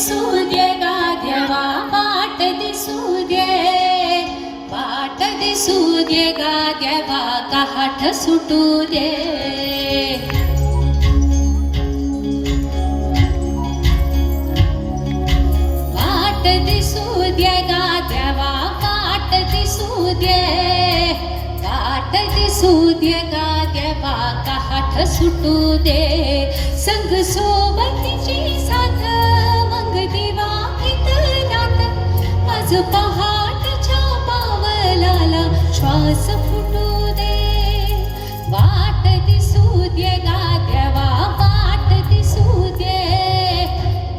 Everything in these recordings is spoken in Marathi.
दिसू दे गा देवा वाट दिसू दे, वाट दिसू दे गा देवा काठ सुटू दे. वाट दिसू दे गा देवा वाट दिसू दे, वाट दिसू दे गा देवा काठ सुटू दे. संग सोबतीची साथ मग दिवा इतरात, आज पहाटच्या पावलाला श्वास फुटू दे. वाट दिसू दे गा देवा वाट दिसू दे,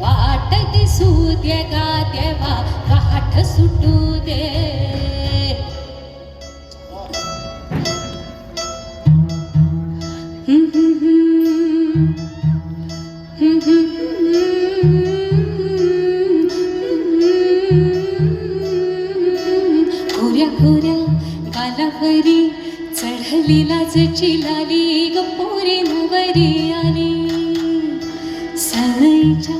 वाट दिसू दे गा देवा काठ सुटू दे. खोऱ्या खोऱ्या गालावरी चढली लाजची लाली ग पोरी नवरी आली. सनईच्या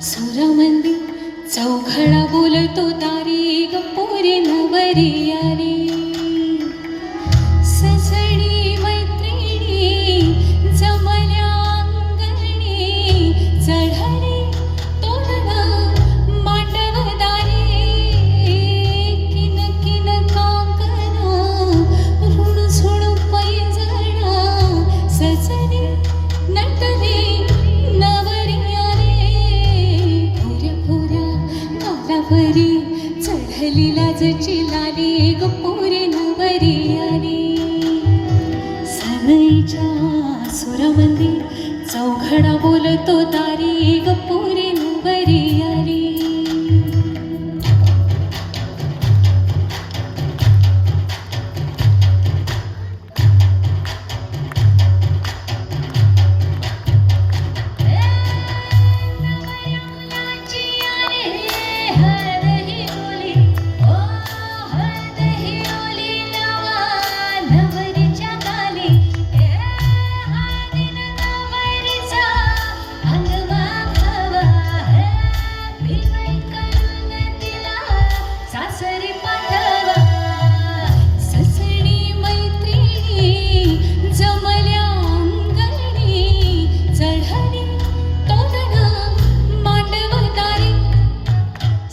सुरामंदी चौघडा बोलतो दारी ग पोरी नवरी आली. सजणी मैत्रिणी जमल्या अंगणी, चढली तोरणा मांडवदारी. किन किन कांकणा ऋण झुण पैंजणा, सजनी नटली नवरी आली. खोऱ्या खोऱ्या गालावरी चढली लाजची लाली ग पोरी नवरी आली. सनईच्या सुरामंदी चौघडा बोलतो दारी ग पोरी नवरी आली.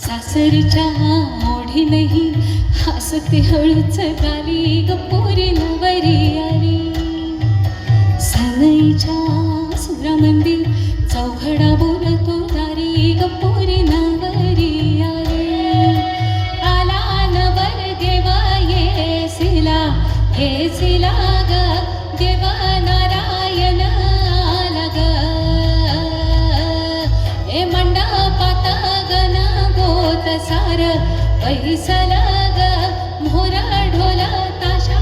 सासरीच्या ओढी नाही हसते हळूच गाली ग पोरी नवरी आली. सनईच्या सुरामंदी चौघडा बोलतो दारी ग पोरी नवरी आली. आला नवर देवा येसिला येसिला ग देवा नारायण आला ग. ए मंडपात सार पैसला ग मोहरा ढोल ताशा.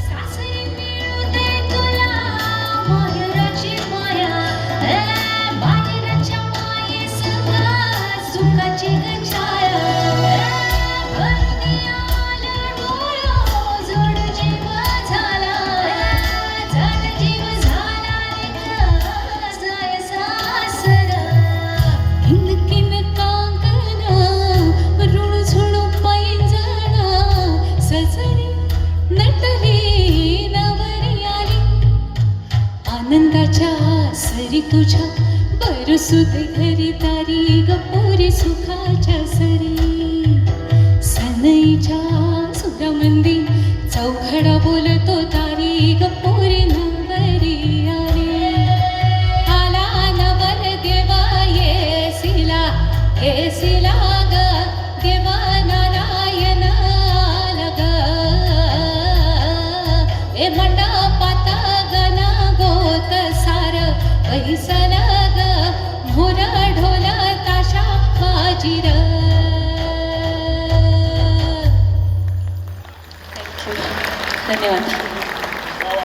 सासरी मिळू दे तुला माहेराची माया, बाहेरच्या मायेस सुखाची ग छाया. भरती आलं डोळं जोड जीव झाला, जण जीव झाला जाय सासर. किन किन कांकणा ऋण झुण पैंजणा, सजनी नटली नवरी आली. आनंदाच्या सरी तुझ्या बरसू दे घरी दारी ग पोरी सुखाच्या सरी. सनईच्या सुरामंदी चौघडा बोलतो दारी